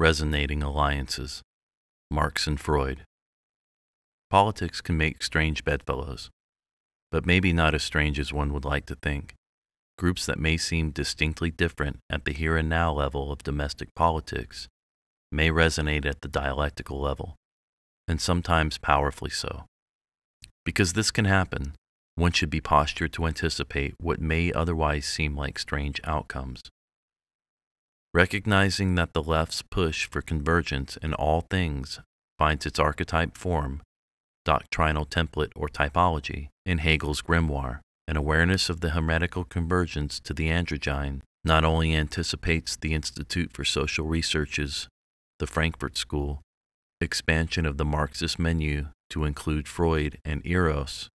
Resonating alliances. Marx and Freud. Politics can make strange bedfellows, but maybe not as strange as one would like to think. Groups that may seem distinctly different at the here and now level of domestic politics may resonate at the dialectical level, and sometimes powerfully so. Because this can happen, one should be postured to anticipate what may otherwise seem like strange outcomes. Recognizing that the left's push for convergence in all things finds its archetype form, doctrinal template or typology, in Hegel's grimoire, an awareness of the hermetical convergence to the androgyne not only anticipates the Institute for Social Research's, the Frankfurt School, expansion of the Marxist menu to include Freud and Eros,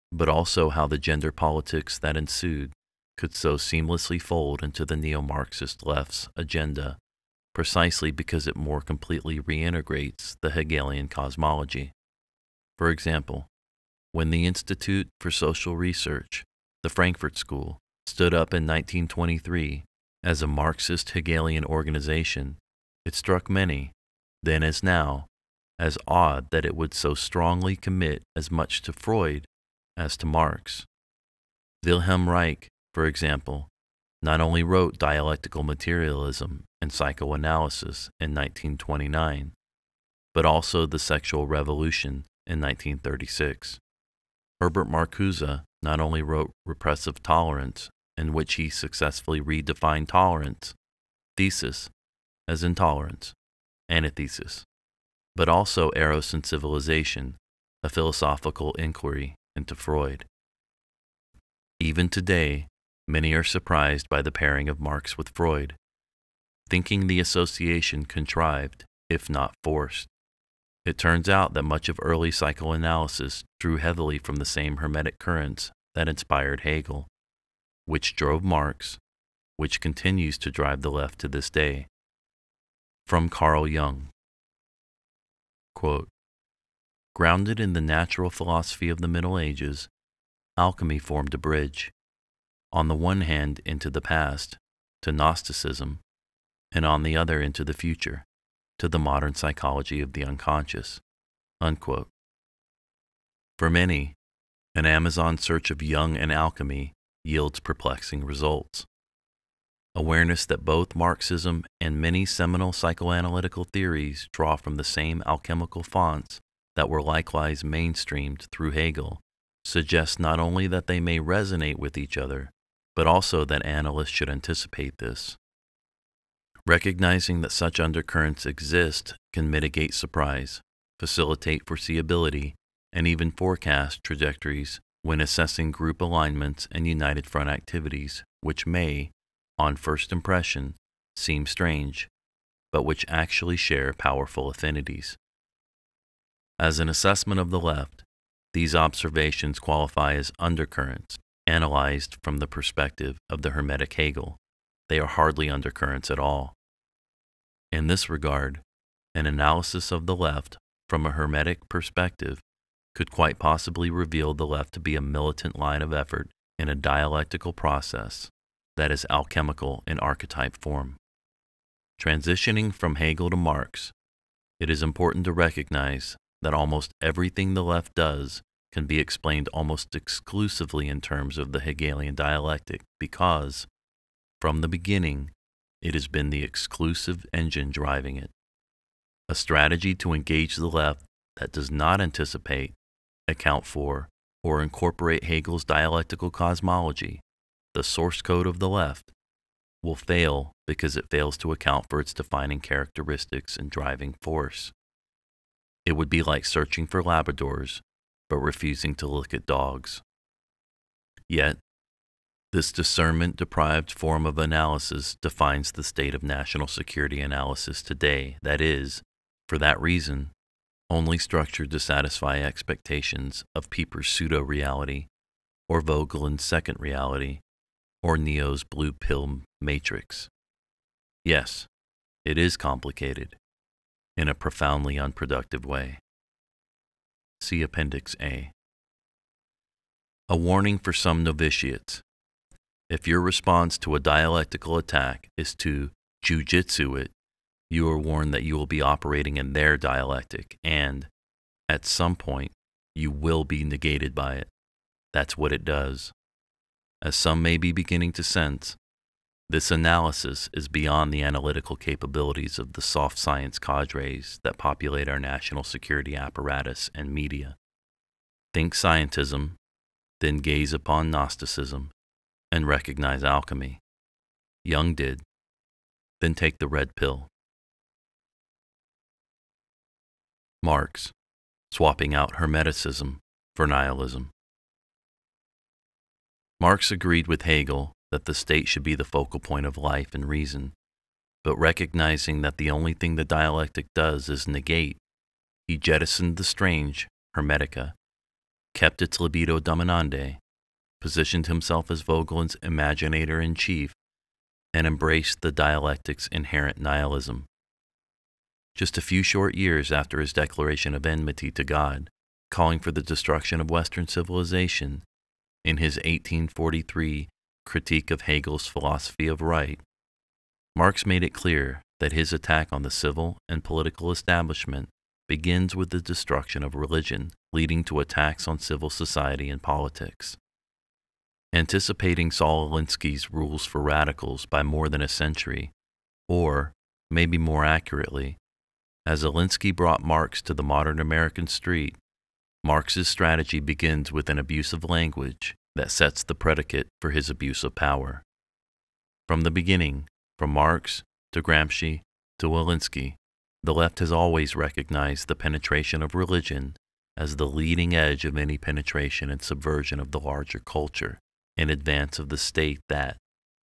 but also how the gender politics that ensued could so seamlessly fold into the neo-Marxist left's agenda precisely because it more completely reintegrates the Hegelian cosmology. For example, when the Institute for Social Research, the Frankfurt School, stood up in 1923 as a Marxist Hegelian organization, it struck many, then as now, as odd that it would so strongly commit as much to Freud as to Marx. Wilhelm Reich, for example, not only wrote Dialectical Materialism and Psychoanalysis in 1929, but also The Sexual Revolution in 1936. Herbert Marcuse not only wrote Repressive Tolerance, in which he successfully redefined tolerance, thesis, as intolerance, antithesis, but also Eros and Civilization, a philosophical inquiry into Freud. Even today, many are surprised by the pairing of Marx with Freud, thinking the association contrived, if not forced. It turns out that much of early psychoanalysis drew heavily from the same Hermetic currents that inspired Hegel, which drove Marx, which continues to drive the left to this day. From Carl Jung. Quote, grounded in the natural philosophy of the Middle Ages, alchemy formed a bridge, on the one hand into the past, to Gnosticism, and on the other into the future, to the modern psychology of the unconscious. Unquote. For many, an Amazon search of Jung and alchemy yields perplexing results. Awareness that both Marxism and many seminal psychoanalytical theories draw from the same alchemical fonts that were likewise mainstreamed through Hegel suggests not only that they may resonate with each other, but also that analysts should anticipate this. Recognizing that such undercurrents exist can mitigate surprise, facilitate foreseeability, and even forecast trajectories when assessing group alignments and united front activities, which may, on first impression, seem strange, but which actually share powerful affinities. As an assessment of the left, these observations qualify as undercurrents, analyzed from the perspective of the Hermetic Hegel. They are hardly undercurrents at all. In this regard, an analysis of the left from a Hermetic perspective could quite possibly reveal the left to be a militant line of effort in a dialectical process that is alchemical in archetype form. Transitioning from Hegel to Marx, it is important to recognize that almost everything the left does can be explained almost exclusively in terms of the Hegelian dialectic because, from the beginning, it has been the exclusive engine driving it. A strategy to engage the left that does not anticipate, account for, or incorporate Hegel's dialectical cosmology, the source code of the left, will fail because it fails to account for its defining characteristics and driving force. It would be like searching for Labradors, but refusing to look at dogs. Yet, this discernment-deprived form of analysis defines the state of national security analysis today that is, for that reason, only structured to satisfy expectations of Pieper's pseudo-reality, or Vogelin's second reality, or Neo's blue pill matrix. Yes, it is complicated, in a profoundly unproductive way. See Appendix A. A warning for some novitiates. If your response to a dialectical attack is to jujitsu it, You are warned that you will be operating in their dialectic, and, at some point, you will be negated by it. That's what it does. As some may be beginning to sense, this analysis is beyond the analytical capabilities of the soft science cadres that populate our national security apparatus and media. Think scientism, then gaze upon Gnosticism, and recognize alchemy. Jung did, then take the red pill. Marx, swapping out Hermeticism for nihilism. Marx agreed with Hegel that the state should be the focal point of life and reason, but recognizing that the only thing the dialectic does is negate, he jettisoned the strange, Hermetica, kept its libido dominante, positioned himself as Vogelin's imaginator-in-chief, and embraced the dialectic's inherent nihilism. Just a few short years after his declaration of enmity to God, calling for the destruction of Western civilization, in his 1843 critique of Hegel's philosophy of right, Marx made it clear that his attack on the civil and political establishment begins with the destruction of religion, leading to attacks on civil society and politics. Anticipating Saul Alinsky's rules for radicals by more than a century, or, maybe more accurately, as Alinsky brought Marx to the modern American street, Marx's strategy begins with an abuse of language that sets the predicate for his abuse of power. From the beginning, from Marx to Gramsci to Alinsky, the left has always recognized the penetration of religion as the leading edge of any penetration and subversion of the larger culture in advance of the state that,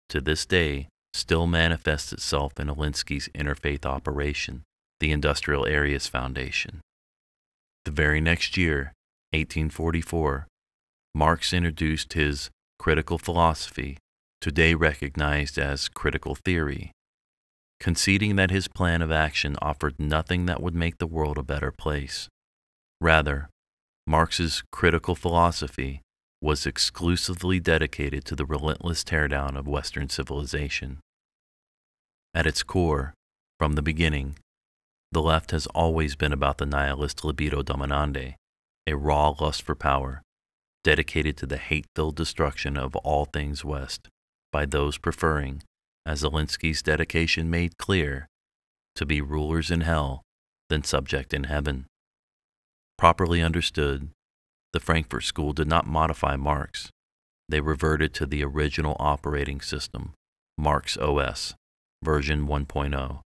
to this day, still manifests itself in Alinsky's interfaith operation, the Industrial Areas Foundation. The very next year, 1844, Marx introduced his critical philosophy, today recognized as critical theory, conceding that his plan of action offered nothing that would make the world a better place. Rather, Marx's critical philosophy was exclusively dedicated to the relentless teardown of Western civilization. At its core, from the beginning, the left has always been about the nihilist libido dominante, a raw lust for power, dedicated to the hate-filled destruction of all things West by those preferring, as Alinsky's dedication made clear, to be rulers in hell than subject in heaven. Properly understood, the Frankfurt School did not modify Marx. They reverted to the original operating system, Marx OS, version 1.0,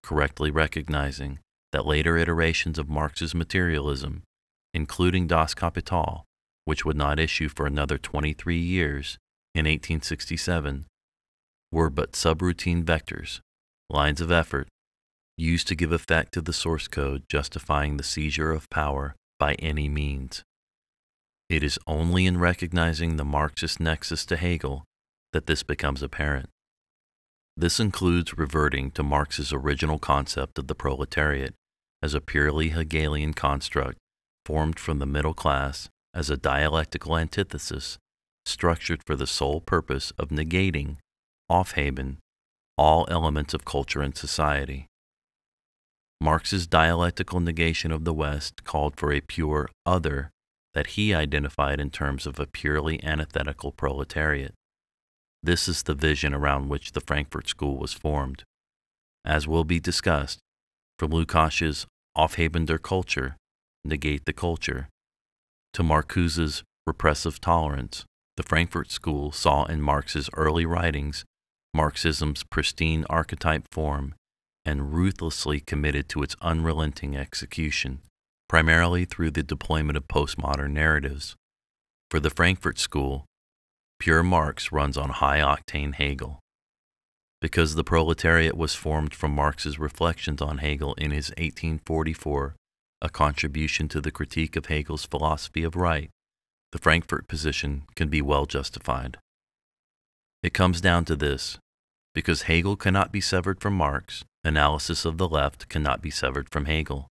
correctly recognizing that later iterations of Marx's materialism, including Das Kapital, which would not issue for another 23 years in 1867, were but subroutine vectors, lines of effort, used to give effect to the source code justifying the seizure of power by any means. It is only in recognizing the Marxist nexus to Hegel that this becomes apparent. This includes reverting to Marx's original concept of the proletariat as a purely Hegelian construct formed from the middle class as a dialectical antithesis structured for the sole purpose of negating, off-haben, all elements of culture and society. Marx's dialectical negation of the West called for a pure other that he identified in terms of a purely antithetical proletariat. This is the vision around which the Frankfurt School was formed. As will be discussed, from Lukács's Aufheben der Kultur, negate the culture, to Marcuse's repressive tolerance, the Frankfurt School saw in Marx's early writings Marxism's pristine archetype form and ruthlessly committed to its unrelenting execution, primarily through the deployment of postmodern narratives. For the Frankfurt School, pure Marx runs on high-octane Hegel. Because the proletariat was formed from Marx's reflections on Hegel in his 1844, a contribution to the critique of Hegel's philosophy of right, the Frankfurt position can be well justified. It comes down to this: because Hegel cannot be severed from Marx, analysis of the left cannot be severed from Hegel.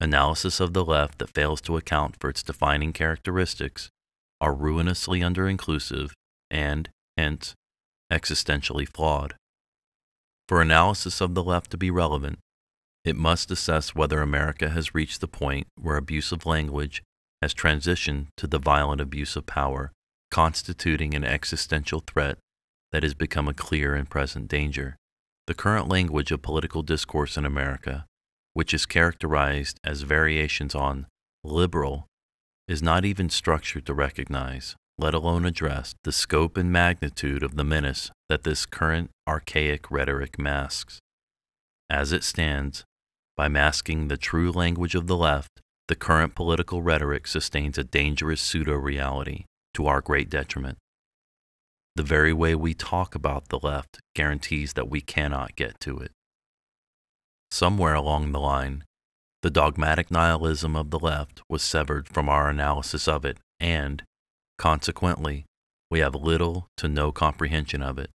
Analysis of the left that fails to account for its defining characteristics are ruinously under-inclusive and, hence, existentially flawed. For analysis of the left to be relevant, it must assess whether America has reached the point where abusive language has transitioned to the violent abuse of power, constituting an existential threat that has become a clear and present danger. The current language of political discourse in America, which is characterized as variations on liberal, is not even structured to recognize, let alone address, the scope and magnitude of the menace that this current archaic rhetoric masks. As it stands, by masking the true language of the left, the current political rhetoric sustains a dangerous pseudo-reality to our great detriment. The very way we talk about the left guarantees that we cannot get to it. Somewhere along the line, the dogmatic nihilism of the left was severed from our analysis of it, and, consequently, we have little to no comprehension of it,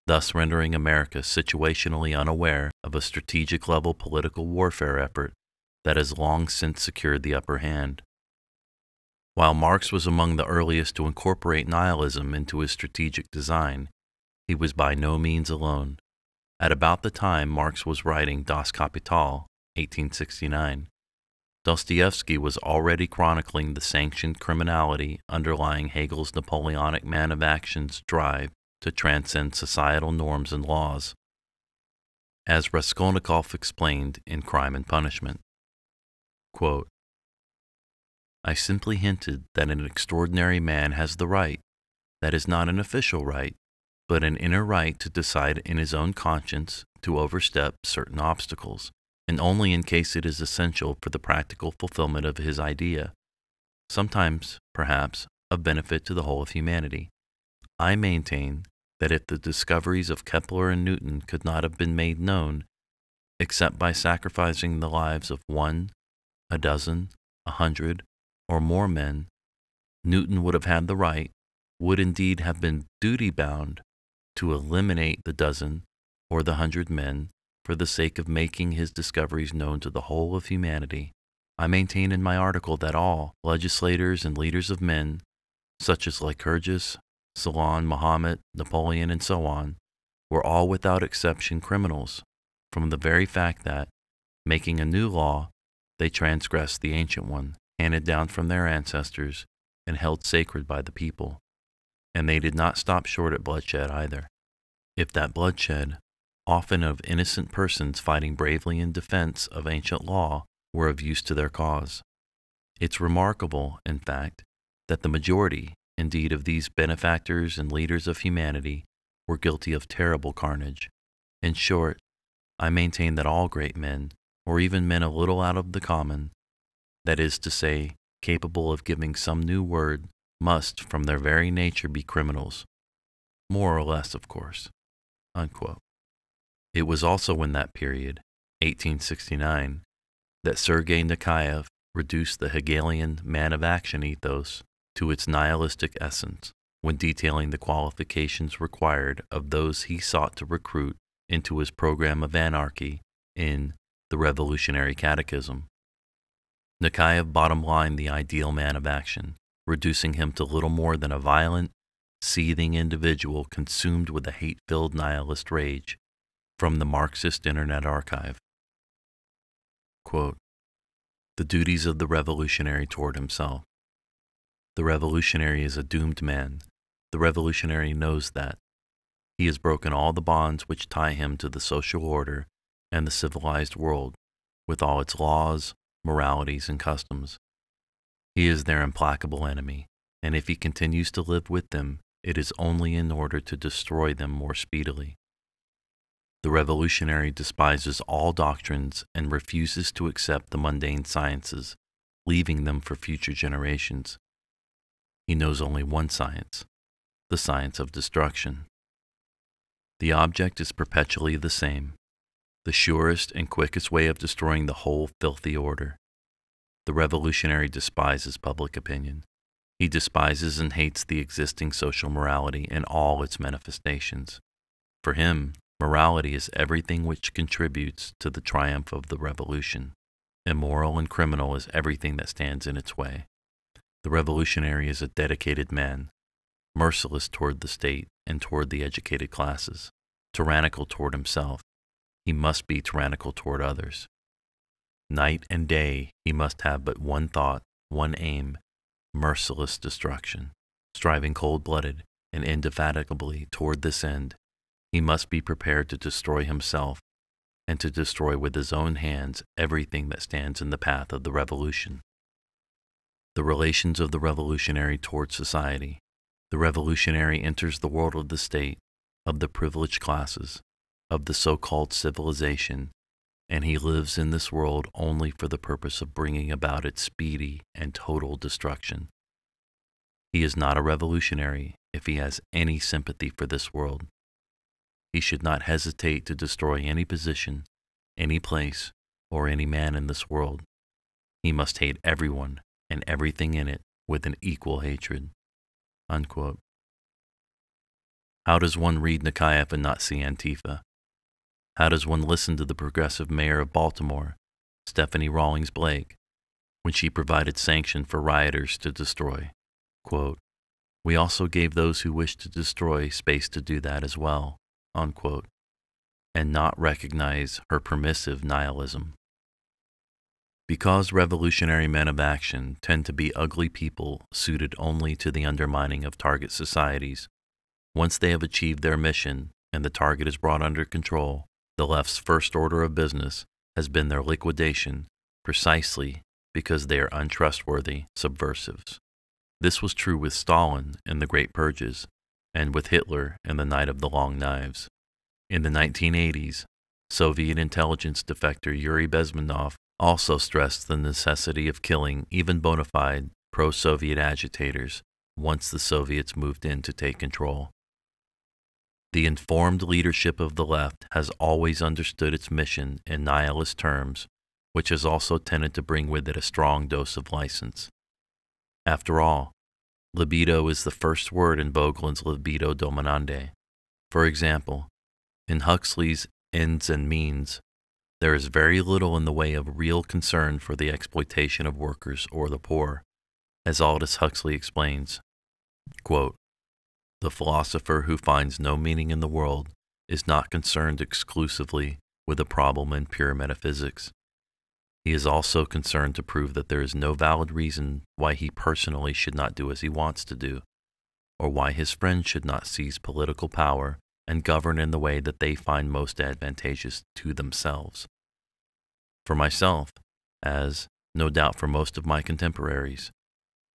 thus rendering America situationally unaware of a strategic-level political warfare effort that has long since secured the upper hand. While Marx was among the earliest to incorporate nihilism into his strategic design, he was by no means alone. At about the time Marx was writing Das Kapital, 1869, Dostoevsky was already chronicling the sanctioned criminality underlying Hegel's Napoleonic man of action's drive to transcend societal norms and laws. As Raskolnikov explained in Crime and Punishment, quote, I simply hinted that an extraordinary man has the right, that is not an official right, but an inner right to decide in his own conscience to overstep certain obstacles, and only in case it is essential for the practical fulfillment of his idea, sometimes, perhaps, of benefit to the whole of humanity. I maintain that if the discoveries of Kepler and Newton could not have been made known, except by sacrificing the lives of 1, a dozen, 100, or more men, Newton would have had the right, would indeed have been duty-bound, to eliminate the dozen or the 100 men for the sake of making his discoveries known to the whole of humanity. I maintain in my article that all legislators and leaders of men, such as Lycurgus, Solon, Mahomet, Napoleon, and so on, were all without exception criminals, from the very fact that, making a new law, they transgressed the ancient one, handed down from their ancestors and held sacred by the people. And they did not stop short at bloodshed either. If that bloodshed, often of innocent persons fighting bravely in defense of ancient law, were of use to their cause. It's remarkable, in fact, that the majority, indeed, of these benefactors and leaders of humanity were guilty of terrible carnage. In short, I maintain that all great men, or even men a little out of the common, that is to say, capable of giving some new word, must from their very nature be criminals, more or less, of course." Unquote. It was also in that period, 1869, that Sergei Nikhayev reduced the Hegelian man of action ethos to its nihilistic essence when detailing the qualifications required of those he sought to recruit into his program of anarchy in The Revolutionary Catechism. Nikhayev bottom-lined the ideal man of action, reducing him to little more than a violent, seething individual consumed with a hate-filled nihilist rage, from the Marxist Internet Archive. Quote, "The duties of the revolutionary toward himself. The revolutionary is a doomed man. The revolutionary knows that. He has broken all the bonds which tie him to the social order and the civilized world, with all its laws, moralities, and customs. He is their implacable enemy, and if he continues to live with them, it is only in order to destroy them more speedily. The revolutionary despises all doctrines and refuses to accept the mundane sciences, leaving them for future generations. He knows only one science, the science of destruction. The object is perpetually the same, the surest and quickest way of destroying the whole filthy order. The revolutionary despises public opinion. He despises and hates the existing social morality in all its manifestations. For him, morality is everything which contributes to the triumph of the revolution. Immoral and criminal is everything that stands in its way. The revolutionary is a dedicated man, merciless toward the state and toward the educated classes. tyrannical toward himself, he must be tyrannical toward others. Night and day he must have but one thought, one aim, merciless destruction. Striving cold-blooded and indefatigably toward this end, he must be prepared to destroy himself and to destroy with his own hands everything that stands in the path of the revolution. The relations of the revolutionary toward society. The revolutionary enters the world of the state, of the privileged classes, of the so-called civilization, and he lives in this world only for the purpose of bringing about its speedy and total destruction. He is not a revolutionary if he has any sympathy for this world. He should not hesitate to destroy any position, any place, or any man in this world. He must hate everyone and everything in it with an equal hatred." Unquote. How does one read Nikhaev and not see Antifa? How does one listen to the progressive mayor of Baltimore, Stephanie Rawlings Blake, when she provided sanction for rioters to destroy? Quote, "We also gave those who wished to destroy space to do that as well," unquote, and not recognize her permissive nihilism. Because revolutionary men of action tend to be ugly people suited only to the undermining of target societies, once they have achieved their mission and the target is brought under control, the left's first order of business has been their liquidation precisely because they are untrustworthy subversives. This was true with Stalin in the Great Purges and with Hitler in the Night of the Long Knives. In the 1980s, Soviet intelligence defector Yuri Bezmenov also stressed the necessity of killing even bona fide pro-Soviet agitators once the Soviets moved in to take control. The informed leadership of the left has always understood its mission in nihilist terms, which has also tended to bring with it a strong dose of license. After all, libido is the first word in Vogelin's Libido Dominante. For example, in Huxley's Ends and Means, there is very little in the way of real concern for the exploitation of workers or the poor. As Aldous Huxley explains, quote, "The philosopher who finds no meaning in the world is not concerned exclusively with a problem in pure metaphysics. He is also concerned to prove that there is no valid reason why he personally should not do as he wants to do, or why his friends should not seize political power and govern in the way that they find most advantageous to themselves. For myself, as, no doubt for most of my contemporaries,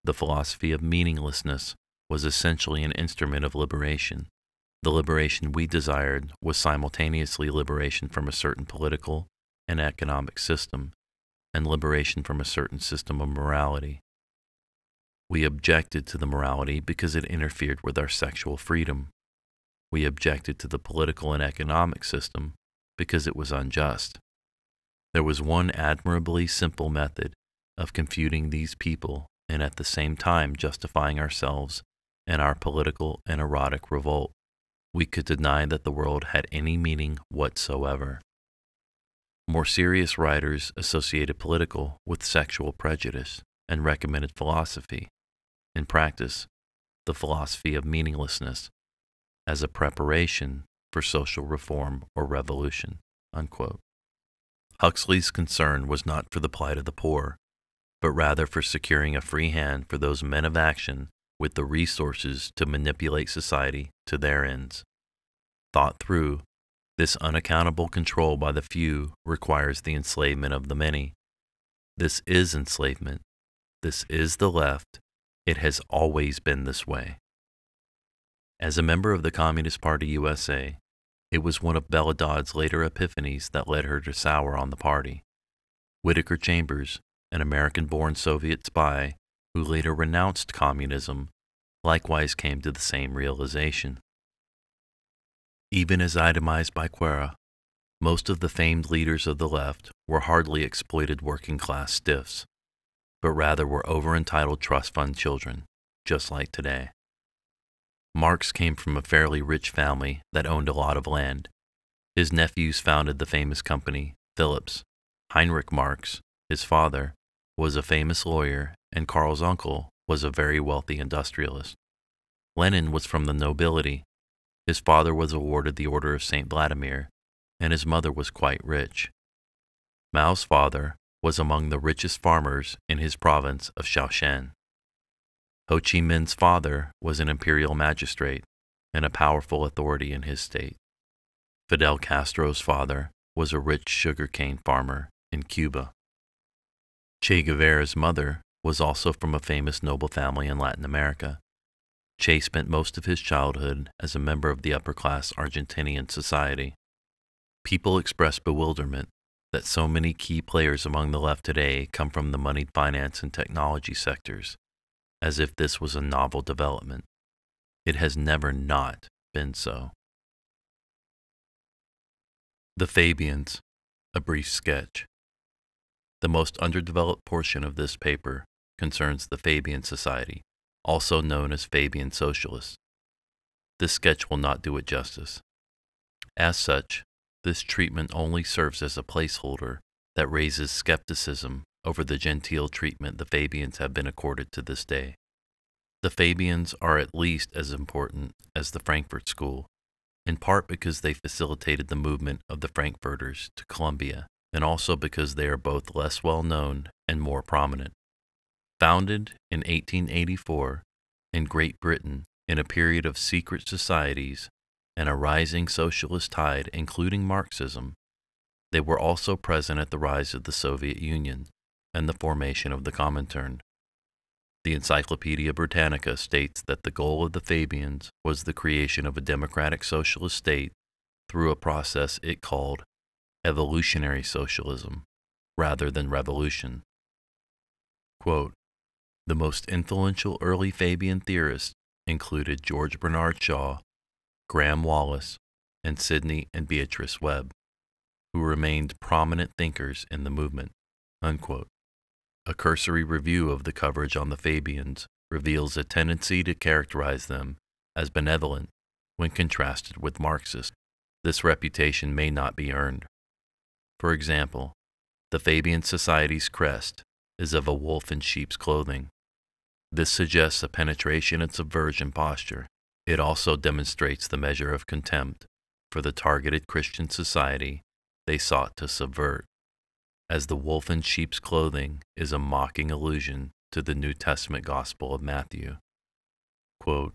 the philosophy of meaninglessness was essentially an instrument of liberation. The liberation we desired was simultaneously liberation from a certain political and economic system, and liberation from a certain system of morality. We objected to the morality because it interfered with our sexual freedom. We objected to the political and economic system because it was unjust. There was one admirably simple method of confuting these people and at the same time justifying ourselves and our political and erotic revolt. We could deny that the world had any meaning whatsoever. More serious writers associated political with sexual prejudice and recommended philosophy, in practice, the philosophy of meaninglessness, as a preparation for social reform or revolution." Unquote. Huxley's concern was not for the plight of the poor, but rather for securing a free hand for those men of action with the resources to manipulate society to their ends. Thought through, this unaccountable control by the few requires the enslavement of the many. This is enslavement. This is the left. It has always been this way. As a member of the Communist Party USA, it was one of Bella Dodd's later epiphanies that led her to sour on the party. Whittaker Chambers, an American-born Soviet spy who later renounced communism, likewise came to the same realization. Even as itemized by Quera, most of the famed leaders of the left were hardly exploited working-class stiffs, but rather were over-entitled trust fund children, just like today. Marx came from a fairly rich family that owned a lot of land. His nephews founded the famous company, Phillips. Heinrich Marx, his father, was a famous lawyer, and Karl's uncle was a very wealthy industrialist. Lenin was from the nobility. His father was awarded the Order of St. Vladimir, and his mother was quite rich. Mao's father was among the richest farmers in his province of Shaoshan. Ho Chi Minh's father was an imperial magistrate and a powerful authority in his state. Fidel Castro's father was a rich sugarcane farmer in Cuba. Che Guevara's mother was also from a famous noble family in Latin America. Che spent most of his childhood as a member of the upper-class Argentinian society. People express bewilderment that so many key players among the left today come from the moneyed finance and technology sectors, as if this was a novel development. It has never not been so. The Fabians, a brief sketch. The most underdeveloped portion of this paper concerns the Fabian Society, also known as Fabian Socialists. This sketch will not do it justice. As such, this treatment only serves as a placeholder that raises skepticism over the genteel treatment the Fabians have been accorded to this day. The Fabians are at least as important as the Frankfurt School, in part because they facilitated the movement of the Frankfurters to Columbia, and also because they are both less well known and more prominent. Founded in 1884 in Great Britain in a period of secret societies and a rising socialist tide, including Marxism, they were also present at the rise of the Soviet Union and the formation of the Comintern. The Encyclopedia Britannica states that the goal of the Fabians was the creation of a democratic socialist state through a process it called evolutionary socialism, rather than revolution. Quote, the most influential early Fabian theorists included George Bernard Shaw, Graham Wallas, and Sidney and Beatrice Webb, who remained prominent thinkers in the movement. Unquote. A cursory review of the coverage on the Fabians reveals a tendency to characterize them as benevolent when contrasted with Marxists. This reputation may not be earned. For example, the Fabian Society's crest is of a wolf in sheep's clothing. This suggests a penetration and subversion posture. It also demonstrates the measure of contempt for the targeted Christian society they sought to subvert, as the wolf in sheep's clothing is a mocking allusion to the New Testament Gospel of Matthew. Quote,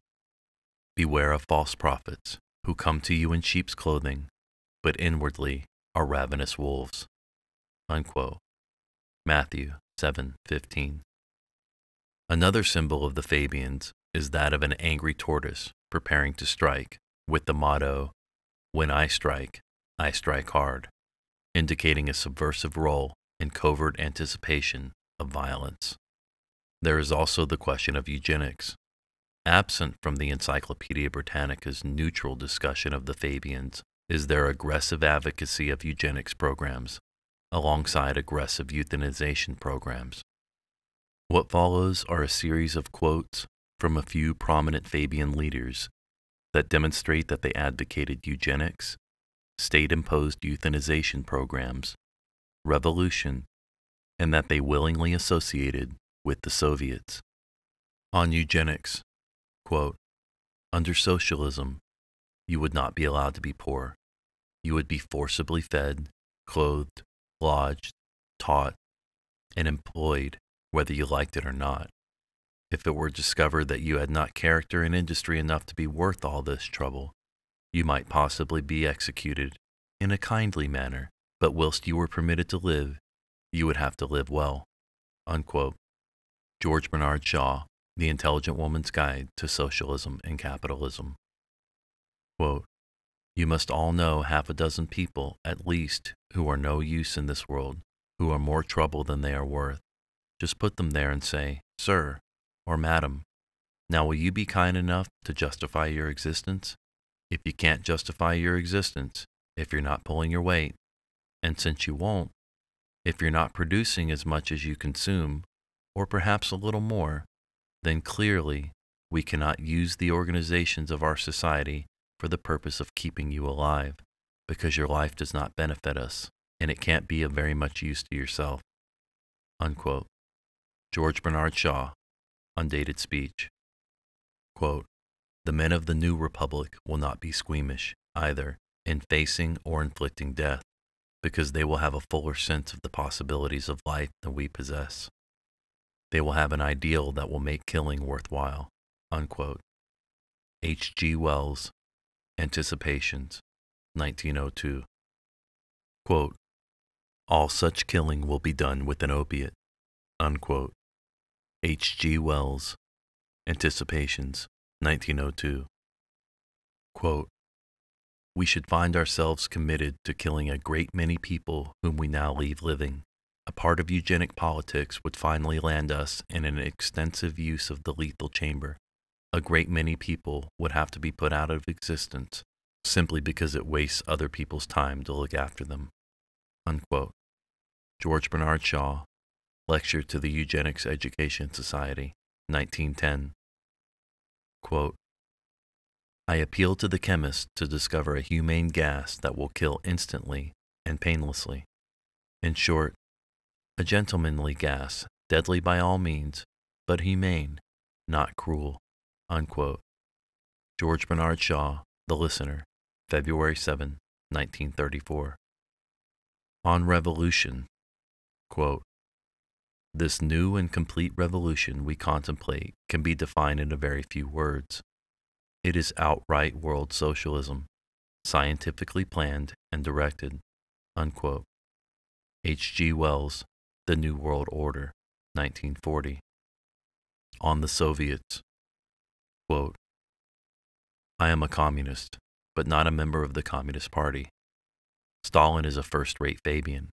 beware of false prophets who come to you in sheep's clothing, but inwardly are ravenous wolves. Unquote. Matthew 7:15. Another symbol of the Fabians is that of an angry tortoise preparing to strike, with the motto, when I strike hard, indicating a subversive role in covert anticipation of violence. There is also the question of eugenics. Absent from the Encyclopedia Britannica's neutral discussion of the Fabians is their aggressive advocacy of eugenics programs, alongside aggressive euthanization programs. What follows are a series of quotes from a few prominent Fabian leaders that demonstrate that they advocated eugenics, state-imposed euthanization programs, revolution, and that they willingly associated with the Soviets. On eugenics, quote, under socialism, you would not be allowed to be poor. You would be forcibly fed, clothed, lodged, taught, and employed, whether you liked it or not. If it were discovered that you had not character and industry enough to be worth all this trouble, you might possibly be executed in a kindly manner, but whilst you were permitted to live, you would have to live well. Unquote. George Bernard Shaw, The Intelligent Woman's Guide to Socialism and Capitalism. Quote, you must all know half a dozen people, at least, who are no use in this world, who are more trouble than they are worth. Just put them there and say, sir, or madam, now will you be kind enough to justify your existence? If you can't justify your existence, if you're not pulling your weight, and since you won't, if you're not producing as much as you consume, or perhaps a little more, then clearly we cannot use the organizations of our society for the purpose of keeping you alive, because your life does not benefit us, and it can't be of very much use to yourself. Unquote. George Bernard Shaw, Undated Speech. Quote, The men of the new republic will not be squeamish, either, in facing or inflicting death, because they will have a fuller sense of the possibilities of life than we possess. They will have an ideal that will make killing worthwhile." Unquote. H.G. Wells, Anticipations, 1902. Quote, "All such killing will be done with an opiate." Unquote. H.G. Wells, Anticipations, 1902. Quote, "We should find ourselves committed to killing a great many people whom we now leave living. A part of eugenic politics would finally land us in an extensive use of the lethal chamber. A great many people would have to be put out of existence simply because it wastes other people's time to look after them." Unquote. George Bernard Shaw, Lecture to the Eugenics Education Society, 1910. Quote, "I appeal to the chemist to discover a humane gas that will kill instantly and painlessly. In short, a gentlemanly gas, deadly by all means, but humane, not cruel." Unquote. George Bernard Shaw, The Listener, February 7, 1934. On revolution, quote, "This new and complete revolution we contemplate can be defined in a very few words. It is outright world socialism, scientifically planned and directed." Unquote. H.G. Wells, The New World Order, 1940. On the Soviets, quote, "I am a communist, but not a member of the Communist Party. Stalin is a first-rate Fabian.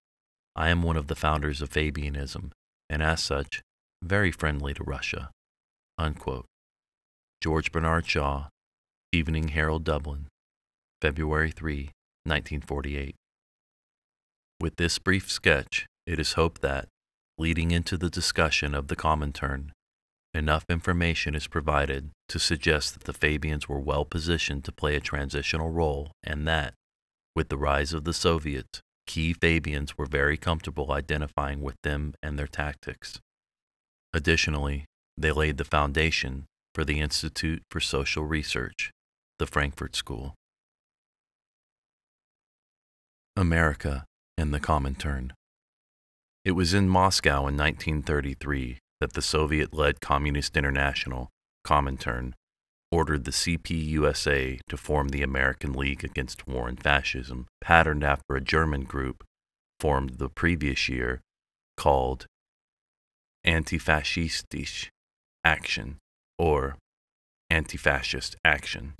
I am one of the founders of Fabianism, and as such, very friendly to Russia." Unquote. George Bernard Shaw, Evening Herald, Dublin, February 3, 1948. With this brief sketch, it is hoped that, leading into the discussion of the COMINTERN, enough information is provided to suggest that the Fabians were well positioned to play a transitional role and that, with the rise of the Soviets, key Fabians were very comfortable identifying with them and their tactics. Additionally, they laid the foundation for the Institute for Social Research, the Frankfurt School. America and the COMINTERN. It was in Moscow in 1933 that the Soviet-led Communist International, COMINTERN, ordered the CPUSA to form the American League Against War and Fascism, patterned after a German group formed the previous year called Antifascistische Action, or Anti-Fascist Action,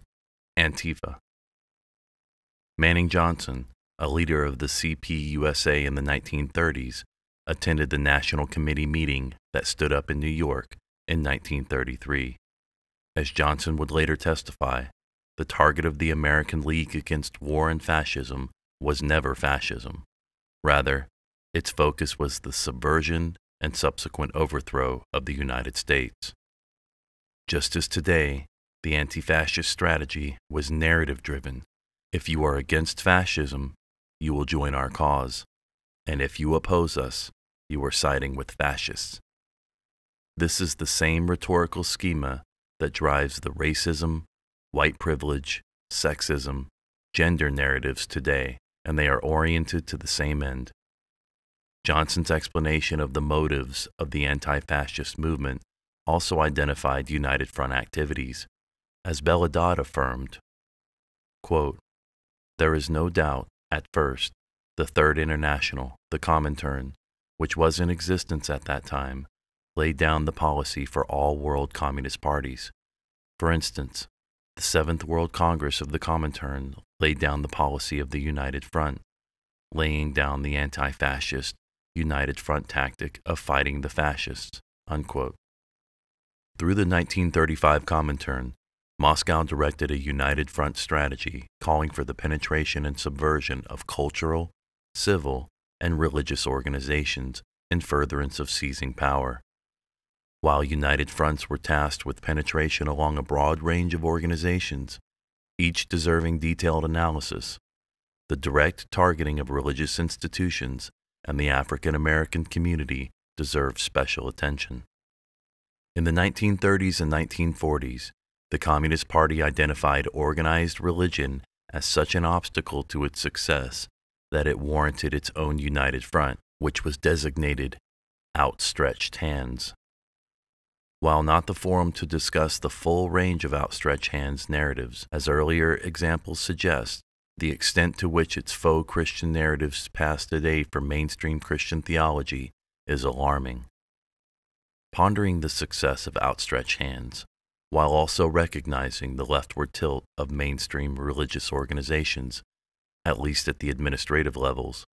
Antifa. Manning Johnson, a leader of the CPUSA in the 1930s, attended the National Committee meeting that stood up in New York in 1933. As Johnson would later testify, the target of the American League Against War and Fascism was never fascism. Rather, its focus was the subversion and subsequent overthrow of the United States. Just as today, the anti-fascist strategy was narrative-driven. If you are against fascism, you will join our cause, and if you oppose us, you are siding with fascists. This is the same rhetorical schema that drives the racism, white privilege, sexism, gender narratives today, and they are oriented to the same end. Johnson's explanation of the motives of the anti-fascist movement also identified United Front activities. As Belladad affirmed, quote, "There is no doubt, at first, the Third International, the COMINTERN, which was in existence at that time, laid down the policy for all world communist parties. For instance, the Seventh World Congress of the COMINTERN laid down the policy of the United Front, laying down the anti-fascist United Front tactic of fighting the fascists." Unquote. Through the 1935 COMINTERN, Moscow directed a United Front strategy calling for the penetration and subversion of cultural, civil, and religious organizations in furtherance of seizing power. While United Fronts were tasked with penetration along a broad range of organizations, each deserving detailed analysis, the direct targeting of religious institutions and the African American community deserved special attention. In the 1930s and 1940s, The Communist Party identified organized religion as such an obstacle to its success that it warranted its own united front, which was designated outstretched hands. While not the forum to discuss the full range of outstretched hands narratives, as earlier examples suggest, the extent to which its faux Christian narratives pass today for mainstream Christian theology is alarming. Pondering the success of outstretched hands, while also recognizing the leftward tilt of mainstream religious organizations, at least at the administrative levels,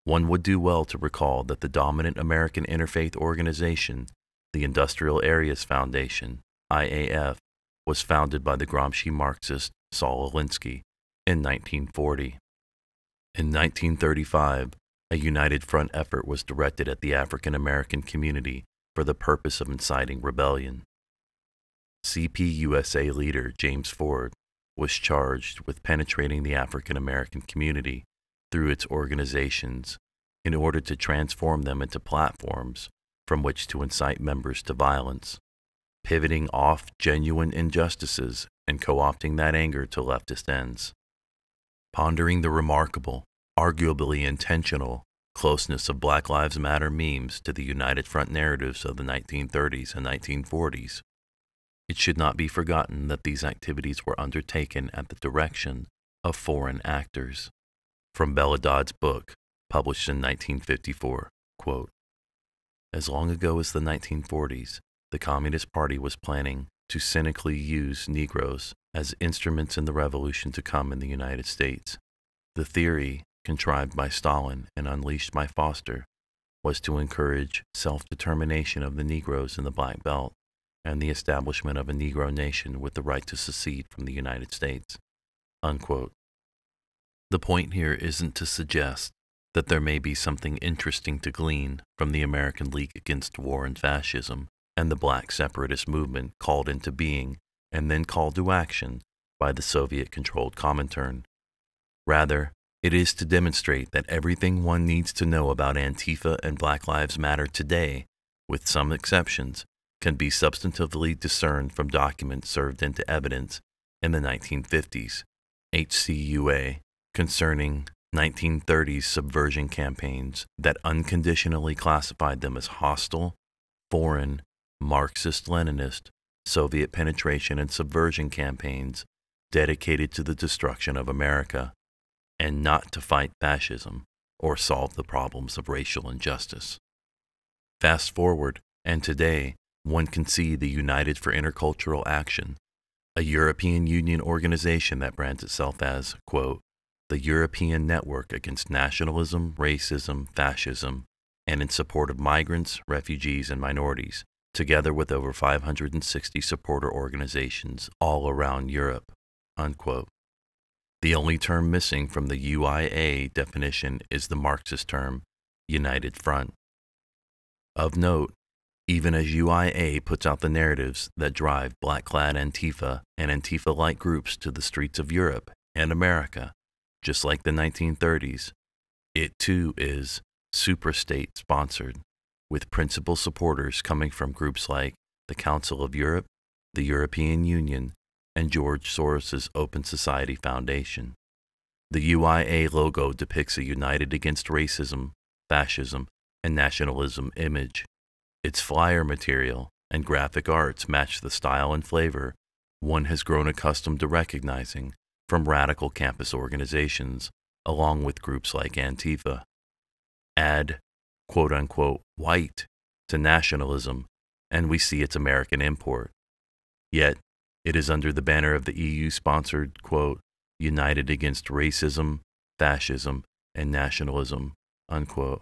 one would do well to recall that the dominant American interfaith organization, the Industrial Areas Foundation, IAF, was founded by the Gramsci Marxist Saul Alinsky in 1940. In 1935, a united front effort was directed at the African American community for the purpose of inciting rebellion. CPUSA leader James Ford was charged with penetrating the African American community through its organizations in order to transform them into platforms from which to incite members to violence, pivoting off genuine injustices and co-opting that anger to leftist ends. Pondering the remarkable, arguably intentional, closeness of Black Lives Matter memes to the United Front narratives of the 1930s and 1940s, it should not be forgotten that these activities were undertaken at the direction of foreign actors. From Belladod's book, published in 1954, quote, "As long ago as the 1940s, the Communist Party was planning to cynically use Negroes as instruments in the revolution to come in the United States. The theory, contrived by Stalin and unleashed by Foster, was to encourage self-determination of the Negroes in the Black Belt and the establishment of a Negro nation with the right to secede from the United States." Unquote. The point here isn't to suggest that there may be something interesting to glean from the American League Against War and Fascism and the Black separatist movement called into being and then called to action by the Soviet-controlled COMINTERN. Rather, it is to demonstrate that everything one needs to know about Antifa and Black Lives Matter today, with some exceptions, can be substantively discerned from documents served into evidence in the 1950s, HCUA, concerning 1930s subversion campaigns that unconditionally classified them as hostile, foreign, Marxist-Leninist, Soviet penetration and subversion campaigns dedicated to the destruction of America, and not to fight fascism or solve the problems of racial injustice. Fast forward, and today, one can see the United for Intercultural Action, a European Union organization that brands itself as, quote, "the European Network Against Nationalism, Racism, Fascism, and in support of migrants, refugees, and minorities," together with over 560 supporter organizations all around Europe, unquote. The only term missing from the UIA definition is the Marxist term, United Front. Of note, even as UIA puts out the narratives that drive black-clad Antifa and Antifa-like groups to the streets of Europe and America, just like the 1930s, it too is suprastate-sponsored, with principal supporters coming from groups like the Council of Europe, the European Union, and George Soros's Open Society Foundation. The UIA logo depicts a united against racism, fascism, and nationalism image. Its flyer material and graphic arts match the style and flavor one has grown accustomed to recognizing from radical campus organizations, along with groups like Antifa. Add, quote-unquote, white to nationalism, and we see its American import. Yet, it is under the banner of the EU-sponsored, quote, United Against Racism, Fascism, and Nationalism, unquote,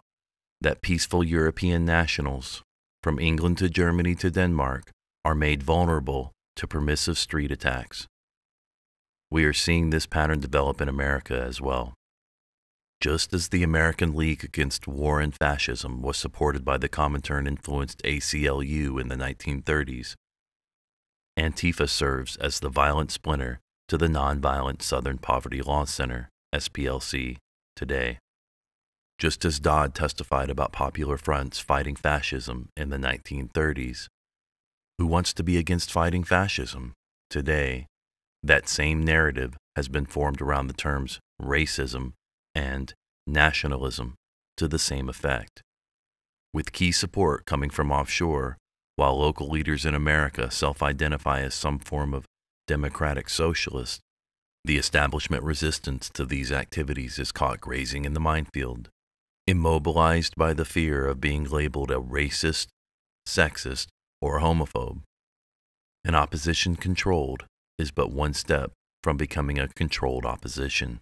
that peaceful European nationals, from England to Germany to Denmark, are made vulnerable to permissive street attacks. We are seeing this pattern develop in America as well. Just as the American League Against War and Fascism was supported by the Comintern-influenced ACLU in the 1930s, Antifa serves as the violent splinter to the Nonviolent Southern Poverty Law Center, SPLC, today. Just as Dodd testified about popular fronts fighting fascism in the 1930s, who wants to be against fighting fascism Today, that same narrative has been formed around the terms racism and nationalism to the same effect, with key support coming from offshore, while local leaders in America self-identify as some form of democratic socialist. The establishment resistance to these activities is caught grazing in the minefield, immobilized by the fear of being labeled a racist, sexist, or homophobe. An opposition controlled is but one step from becoming a controlled opposition.